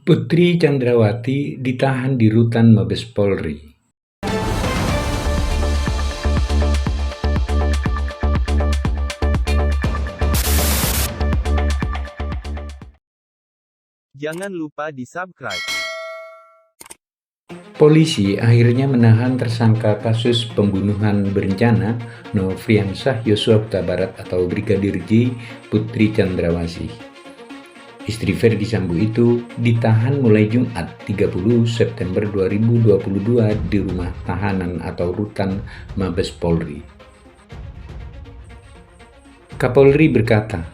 Putri Chandrawati ditahan di rutan Mabes Polri. Jangan lupa di-subscribe. Polisi akhirnya menahan tersangka kasus pembunuhan berencana Nofriansah Yosua Huta Barat atau Brigadir J Putri Chandrawati. Istri Ferdi Sambo itu ditahan mulai Jumat 30 September 2022 di rumah tahanan atau rutan Mabes Polri. Kapolri berkata,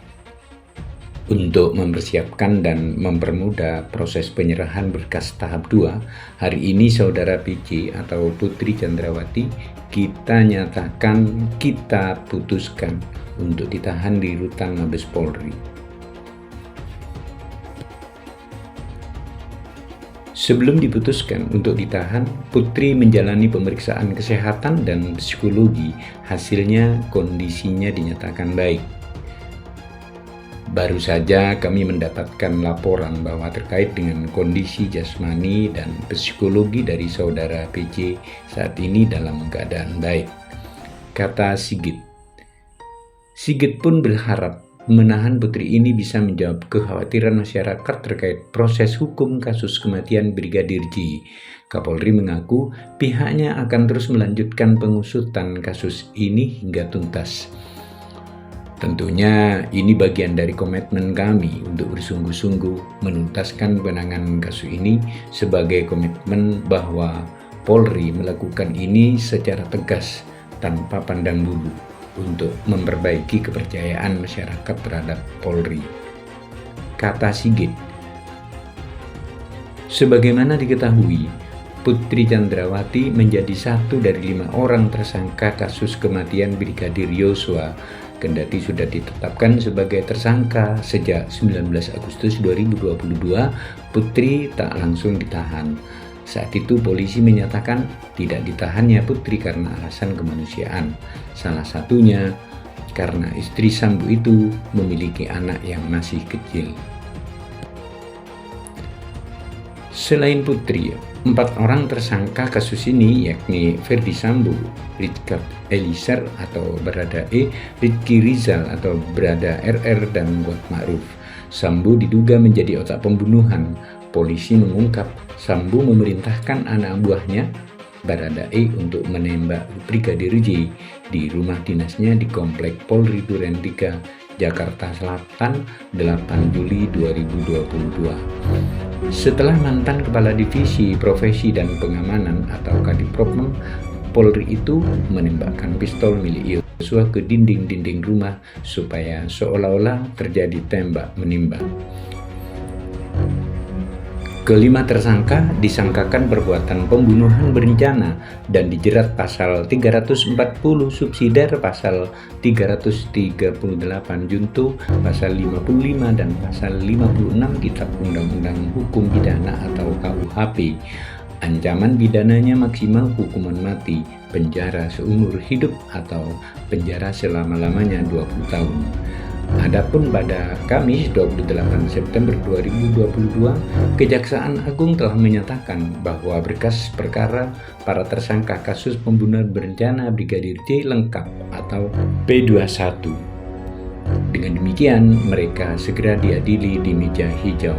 untuk mempersiapkan dan mempermudah proses penyerahan berkas tahap 2, hari ini Saudara PC atau Putri Chandrawati kita putuskan untuk ditahan di rutan Mabes Polri. Sebelum diputuskan untuk ditahan, Putri menjalani pemeriksaan kesehatan dan psikologi. Hasilnya kondisinya dinyatakan baik. Baru saja kami mendapatkan laporan bahwa terkait dengan kondisi jasmani dan psikologi dari Saudara PC saat ini dalam keadaan baik, kata Sigit. Sigit pun berharap menahan Putri ini bisa menjawab kekhawatiran masyarakat terkait proses hukum kasus kematian Brigadir J. Kapolri mengaku pihaknya akan terus melanjutkan pengusutan kasus ini hingga tuntas. Tentunya ini bagian dari komitmen kami untuk bersungguh-sungguh menuntaskan penanganan kasus ini sebagai komitmen bahwa Polri melakukan ini secara tegas tanpa pandang bulu untuk memperbaiki kepercayaan masyarakat terhadap Polri, kata Sigit. Sebagaimana diketahui, Putri Chandrawati menjadi satu dari 5 orang tersangka kasus kematian Brigadir Yosua. Kendati sudah ditetapkan sebagai tersangka sejak 19 Agustus 2022, Putri tak langsung ditahan. Saat itu polisi menyatakan tidak ditahannya Putri karena alasan kemanusiaan. Salah satunya karena istri Sambo itu memiliki anak yang masih kecil. Selain Putri, 4 orang tersangka kasus ini yakni Ferdi Sambo, Richard Eliezer atau Baradae, Rizky Rizal atau Barada RR, dan Kuat Ma'ruf. Sambo diduga menjadi otak pembunuhan. Polisi mengungkap Sambo memerintahkan anak buahnya Baradae untuk menembak Brigadir J di rumah dinasnya di Komplek Polri Duren 3, Jakarta Selatan 8 Juli 2022. Setelah mantan Kepala Divisi Profesi dan Pengamanan atau Kadipropam Polri itu menembakkan pistol milik Yosua ke dinding-dinding rumah supaya seolah-olah terjadi tembak menembak. Kelima tersangka disangkakan perbuatan pembunuhan berencana dan dijerat pasal 340 subsidiar, pasal 338 junto, pasal 55 dan pasal 56 Kitab Undang-Undang Hukum Pidana atau KUHP. Ancaman pidananya maksimal hukuman mati, penjara seumur hidup atau penjara selama-lamanya 20 tahun. Adapun pada Kamis 28 September 2022, Kejaksaan Agung telah menyatakan bahwa berkas perkara para tersangka kasus pembunuhan berencana Brigadir J lengkap atau P21. Dengan demikian, mereka segera diadili di meja hijau.